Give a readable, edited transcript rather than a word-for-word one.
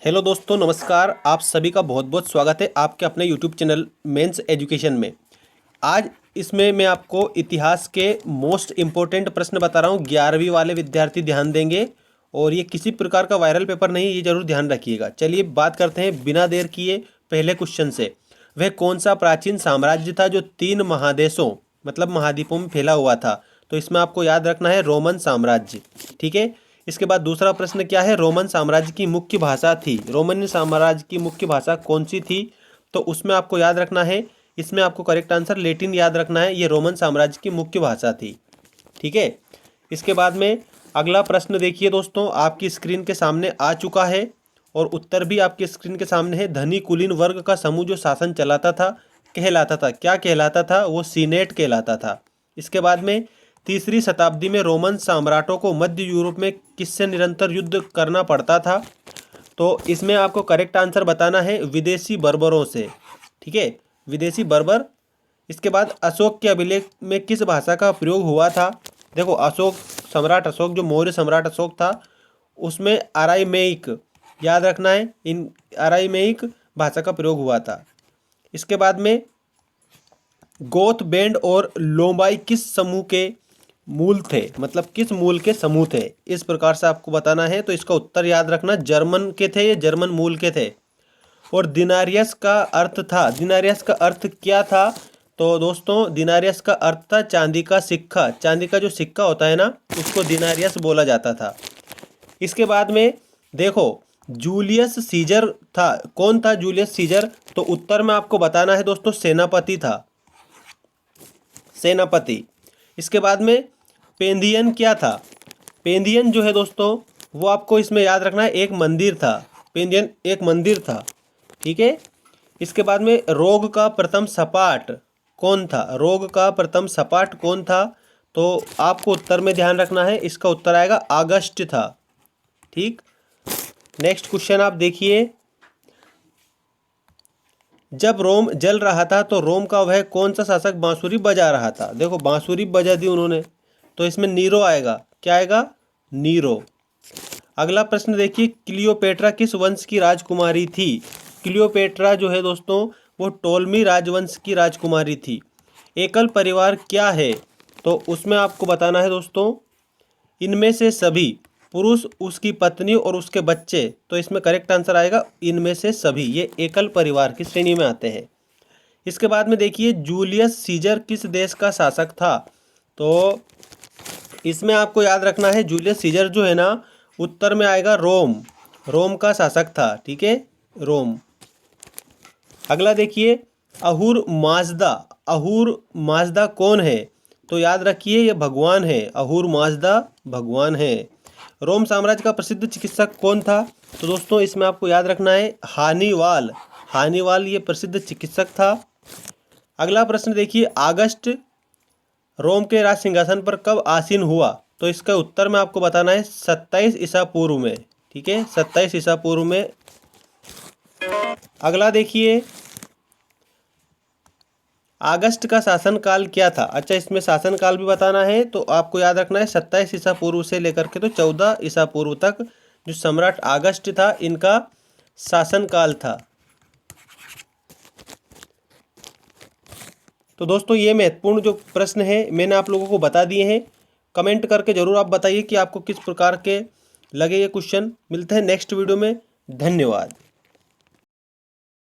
Hello दोस्तों, नमस्कार। आप सभी का बहुत बहुत स्वागत है आपके अपने यूट्यूब चैनल मेंस एजुकेशन में। आज इसमें मैं आपको इतिहास के मोस्ट इम्पोर्टेंट प्रश्न बता रहा हूँ। 11वीं वाले विद्यार्थी ध्यान देंगे और ये किसी प्रकार का वायरल पेपर नहीं, ये जरूर ध्यान रखिएगा। चलिए बात करते हैं बिना देर किए पहले क्वेश्चन से। वह कौन सा प्राचीन साम्राज्य था जो 3 महादेशों मतलब महाद्वीपों में फैला हुआ था? तो इसमें आपको याद रखना है रोमन साम्राज्य। ठीक है। इसके बाद दूसरा प्रश्न क्या है? रोमन साम्राज्य की मुख्य भाषा थी। रोमन साम्राज्य की मुख्य भाषा कौन सी थी? तो उसमें आपको याद रखना है, इसमें आपको करेक्ट आंसर लेटिन याद रखना है। ये रोमन साम्राज्य की मुख्य भाषा थी। ठीक है। इसके बाद में अगला प्रश्न देखिए दोस्तों, आपकी स्क्रीन के सामने आ चुका है और उत्तर भी आपकी स्क्रीन के सामने है। धनी कुलीन वर्ग का समूह जो शासन चलाता था कहलाता था, क्या कहलाता था? वो सीनेट कहलाता था। इसके बाद में तीसरी शताब्दी में रोमन सम्राटों को मध्य यूरोप में किससे निरंतर युद्ध करना पड़ता था? तो इसमें आपको करेक्ट आंसर बताना है विदेशी बर्बरों से। ठीक है, विदेशी बर्बर। इसके बाद अशोक के अभिलेख में किस भाषा का प्रयोग हुआ था? देखो, अशोक सम्राट अशोक जो मौर्य सम्राट अशोक था उसमें अराइमेइक याद रखना है, इन अराइमेइक भाषा का प्रयोग हुआ था। इसके बाद में गोथ, बैंड और लोम्बाई किस समूह के मूल थे, मतलब किस मूल के समूह थे? इस प्रकार से आपको बताना है। तो इसका उत्तर याद रखना, जर्मन के थे, ये जर्मन मूल के थे। और दिनारियस का अर्थ था, दिनारियस का अर्थ क्या था? तो दोस्तों दिनारियस का अर्थ था चांदी का सिक्का। चांदी का जो सिक्का होता है ना, उसको दिनारियस बोला जाता था। इसके बाद में देखो, जूलियस सीजर था। कौन था जूलियस सीजर? तो उत्तर में आपको बताना है दोस्तों, सेनापति था, सेनापति। इसके बाद में पेंधियन क्या था? पेंधियन जो है दोस्तों वो आपको इसमें याद रखना है, एक मंदिर था। पेंधियन एक मंदिर था। ठीक है। इसके बाद में रोग का प्रथम सपाट कौन था? रोग का प्रथम सपाट कौन था? तो आपको उत्तर में ध्यान रखना है, इसका उत्तर आएगा अगस्ट था। ठीक। नेक्स्ट क्वेश्चन आप देखिए, जब रोम जल रहा था तो रोम का वह कौन सा शासक बांसुरी बजा रहा था? देखो, बांसुरी बजा दी उन्होंने, तो इसमें नीरो आएगा। क्या आएगा? नीरो। अगला प्रश्न देखिए, क्लियोपेट्रा किस वंश की राजकुमारी थी? क्लियोपेट्रा जो है दोस्तों वो टोलमी राजवंश की राजकुमारी थी। एकल परिवार क्या है? तो उसमें आपको बताना है दोस्तों, इनमें से सभी, पुरुष, उसकी पत्नी और उसके बच्चे। तो इसमें करेक्ट आंसर आएगा इनमें से सभी। ये एकल परिवार की श्रेणी में आते हैं। इसके बाद में देखिए, जूलियस सीजर किस देश का शासक था? तो इसमें आपको याद रखना है, जूलियस सीजर जो है ना, उत्तर में आएगा रोम। रोम का शासक था। ठीक है, रोम। अगला देखिए, अहुर माजदा। अहुर माजदा कौन है? तो याद रखिए ये भगवान है। अहुर माजदा भगवान है। रोम साम्राज्य का प्रसिद्ध चिकित्सक कौन था? तो दोस्तों इसमें आपको याद रखना है हानिवाल। हानिवाल ये प्रसिद्ध चिकित्सक था। अगला प्रश्न देखिए, अगस्त रोम के राज सिंहासन पर कब आसीन हुआ? तो इसका उत्तर में आपको बताना है 27 ईसा पूर्व में। ठीक है, 27 ईसा पूर्व में। अगला देखिए, अगस्त का शासनकाल क्या था? अच्छा, इसमें शासनकाल भी बताना है। तो आपको याद रखना है 27 ईसा पूर्व से लेकर के तो 14 ईसा पूर्व तक जो सम्राट अगस्त था इनका शासनकाल था। तो दोस्तों ये महत्वपूर्ण जो प्रश्न है मैंने आप लोगों को बता दिए हैं। कमेंट करके ज़रूर आप बताइए कि आपको किस प्रकार के लगे ये क्वेश्चन। मिलते हैं नेक्स्ट वीडियो में। धन्यवाद।